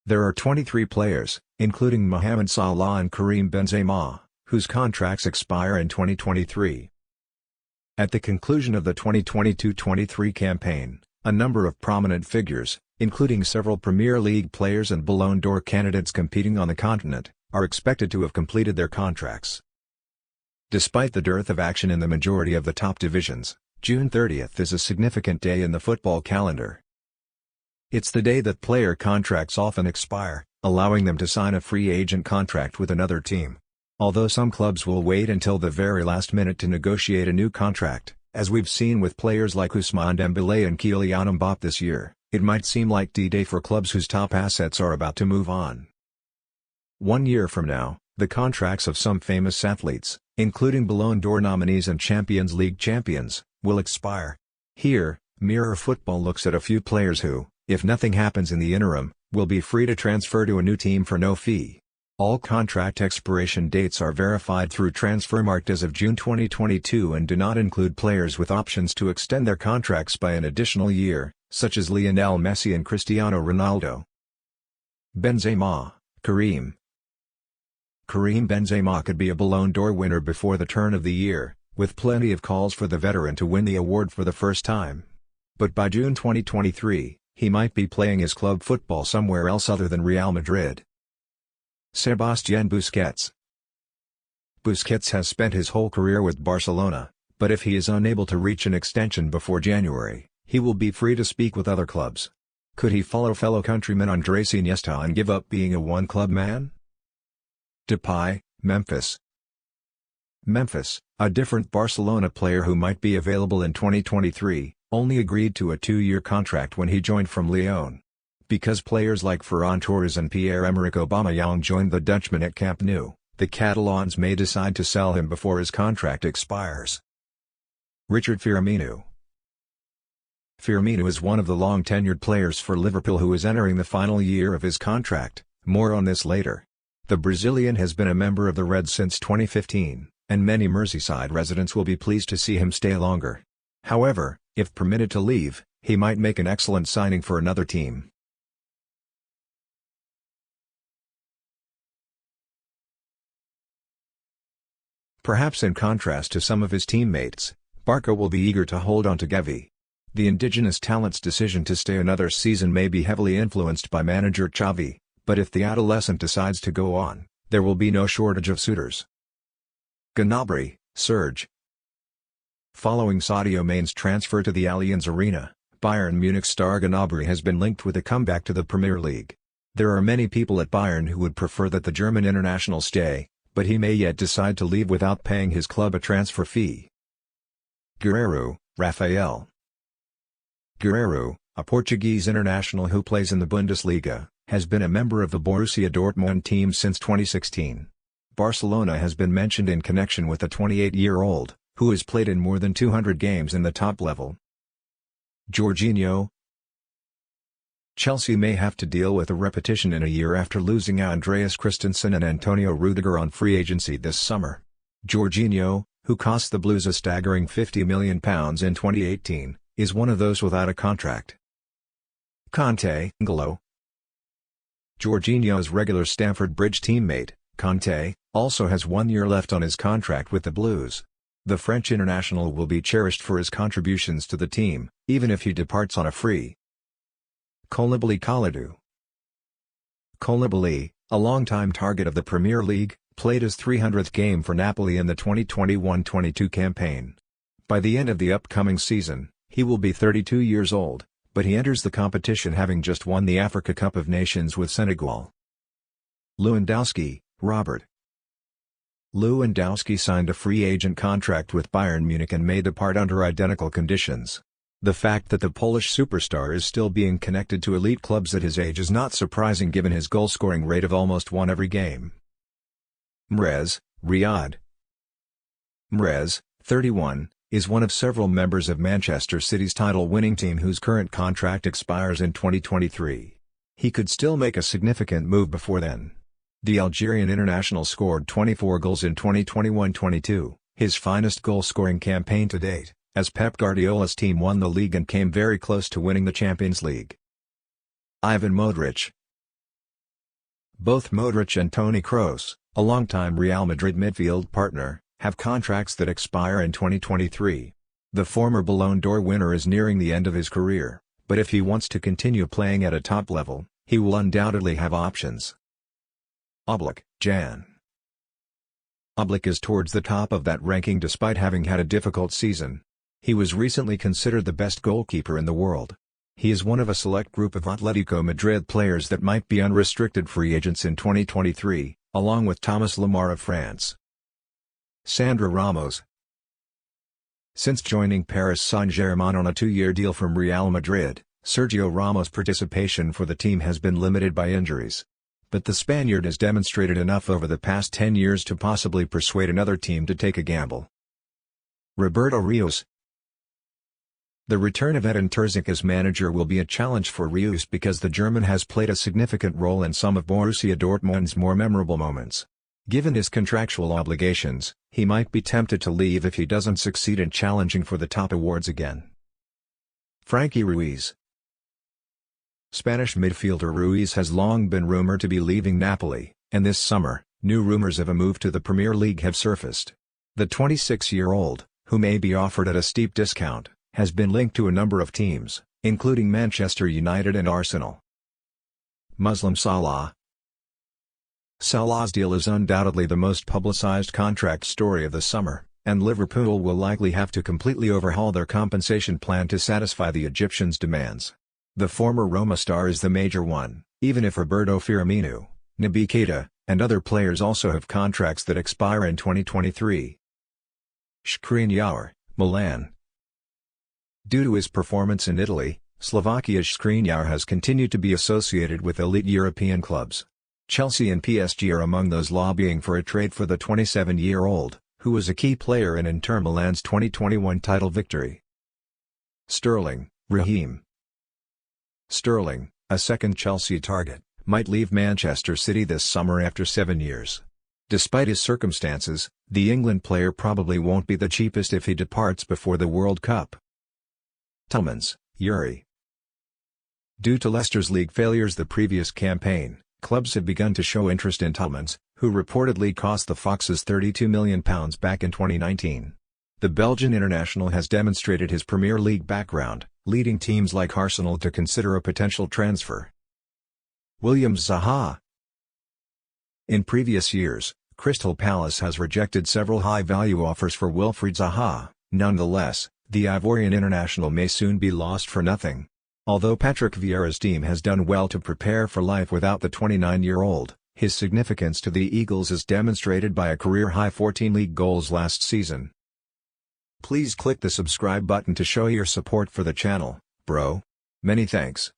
There are 23 players, including Mohamed Salah and Karim Benzema, whose contracts expire in 2023. At the conclusion of the 2022-23 campaign, a number of prominent figures, including several Premier League players and Ballon d'Or candidates competing on the continent, are expected to have completed their contracts. Despite the dearth of action in the majority of the top divisions, June 30th is a significant day in the football calendar. It's the day that player contracts often expire, allowing them to sign a free agent contract with another team. Although some clubs will wait until the very last minute to negotiate a new contract, as we've seen with players like Ousmane Dembélé and Kylian Mbappé this year, it might seem like D-Day for clubs whose top assets are about to move on. 1 year from now, the contracts of some famous athletes, including Ballon d'Or nominees and Champions League champions, will expire. Here, Mirror Football looks at a few players who, if nothing happens in the interim, will be free to transfer to a new team for no fee. All contract expiration dates are verified through Transfermarkt as of June 2022 and do not include players with options to extend their contracts by an additional year, such as Lionel Messi and Cristiano Ronaldo. Benzema, Karim Benzema could be a Ballon d'Or winner before the turn of the year, with plenty of calls for the veteran to win the award for the first time. But by June 2023, he might be playing his club football somewhere else other than Real Madrid. Sebastian Busquets has spent his whole career with Barcelona, but if he is unable to reach an extension before January, he will be free to speak with other clubs. Could he follow fellow countryman Andrés Iniesta and give up being a one-club man? Depay, Memphis, a different Barcelona player who might be available in 2023, only agreed to a 2-year contract when he joined from Lyon. Because players like Ferran Torres and Pierre-Emerick Aubameyang joined the Dutchman at Camp Nou, the Catalans may decide to sell him before his contract expires. Richard Firmino is one of the long-tenured players for Liverpool who is entering the final year of his contract, more on this later. The Brazilian has been a member of the Reds since 2015, and many Merseyside residents will be pleased to see him stay longer. However, if permitted to leave, he might make an excellent signing for another team. Perhaps in contrast to some of his teammates, Barca will be eager to hold on to Gavi. The indigenous talent's decision to stay another season may be heavily influenced by manager Xavi, but if the adolescent decides to go on, there will be no shortage of suitors. Gnabry, Serge. Following Sadio Mane's transfer to the Allianz Arena, Bayern Munich star Gnabry has been linked with a comeback to the Premier League. There are many people at Bayern who would prefer that the German international stay, but he may yet decide to leave without paying his club a transfer fee. Guerreiro, Rafael. Guerreiro, a Portuguese international who plays in the Bundesliga, has been a member of the Borussia Dortmund team since 2016. Barcelona has been mentioned in connection with the 28-year-old, who has played in more than 200 games in the top level. Jorginho. Chelsea may have to deal with a repetition in a year after losing Andreas Christensen and Antonio Rudiger on free agency this summer. Jorginho, who cost the Blues a staggering £50 million in 2018, is one of those without a contract. Kanté, N'Golo. Jorginho's regular Stamford Bridge teammate, Kanté, also has 1 year left on his contract with the Blues. The French international will be cherished for his contributions to the team, even if he departs on a free. Koulibaly Kalidou. Koulibaly, a longtime target of the Premier League, played his 300th game for Napoli in the 2021-22 campaign. By the end of the upcoming season, he will be 32 years old, but he enters the competition having just won the Africa Cup of Nations with Senegal. Lewandowski, Robert. Lewandowski signed a free agent contract with Bayern Munich and may depart under identical conditions. The fact that the Polish superstar is still being connected to elite clubs at his age is not surprising given his goal-scoring rate of almost one every game. Mahrez, Riyadh. Mahrez, 31, is one of several members of Manchester City's title-winning team whose current contract expires in 2023. He could still make a significant move before then. The Algerian international scored 24 goals in 2021-22, his finest goal-scoring campaign to date, as Pep Guardiola's team won the league and came very close to winning the Champions League. Ivan Modric. Both Modric and Toni Kroos, a longtime Real Madrid midfield partner, have contracts that expire in 2023. The former Ballon d'Or winner is nearing the end of his career, but if he wants to continue playing at a top level, he will undoubtedly have options. Oblak, Jan. Oblak is towards the top of that ranking despite having had a difficult season. He was recently considered the best goalkeeper in the world. He is one of a select group of Atletico Madrid players that might be unrestricted free agents in 2023, along with Thomas Lemar of France. Sandra Ramos. Since joining Paris Saint-Germain on a 2-year deal from Real Madrid, Sergio Ramos' participation for the team has been limited by injuries. But the Spaniard has demonstrated enough over the past 10 years to possibly persuade another team to take a gamble. Roberto Rios. The return of Edin Terzic as manager will be a challenge for Rios because the German has played a significant role in some of Borussia Dortmund's more memorable moments. Given his contractual obligations, he might be tempted to leave if he doesn't succeed in challenging for the top awards again. Frankie Ruiz. Spanish midfielder Ruiz has long been rumored to be leaving Napoli, and this summer, new rumors of a move to the Premier League have surfaced. The 26-year-old, who may be offered at a steep discount, has been linked to a number of teams, including Manchester United and Arsenal. Muslim Salah. Salah's deal is undoubtedly the most publicized contract story of the summer, and Liverpool will likely have to completely overhaul their compensation plan to satisfy the Egyptians' demands. The former Roma star is the major one, even if Roberto Firmino, Naby Keita, and other players also have contracts that expire in 2023. Skriniar, Milan. Due to his performance in Italy, Slovakia's Skriniar has continued to be associated with elite European clubs. Chelsea and PSG are among those lobbying for a trade for the 27-year-old, who was a key player in Inter Milan's 2021 title victory. Sterling, Raheem. Sterling, a second Chelsea target, might leave Manchester City this summer after 7 years. Despite his circumstances, the England player probably won't be the cheapest if he departs before the World Cup. Tillmans, Yuri. Due to Leicester's league failures the previous campaign, clubs have begun to show interest in Tillmans, who reportedly cost the Foxes £32 million back in 2019. The Belgian international has demonstrated his Premier League background, leading teams like Arsenal to consider a potential transfer. William Zaha. In previous years, Crystal Palace has rejected several high-value offers for Wilfried Zaha. Nonetheless, the Ivorian international may soon be lost for nothing. Although Patrick Vieira's team has done well to prepare for life without the 29-year-old, his significance to the Eagles is demonstrated by a career-high 14 league goals last season. Please click the subscribe button to show your support for the channel, bro. Many thanks.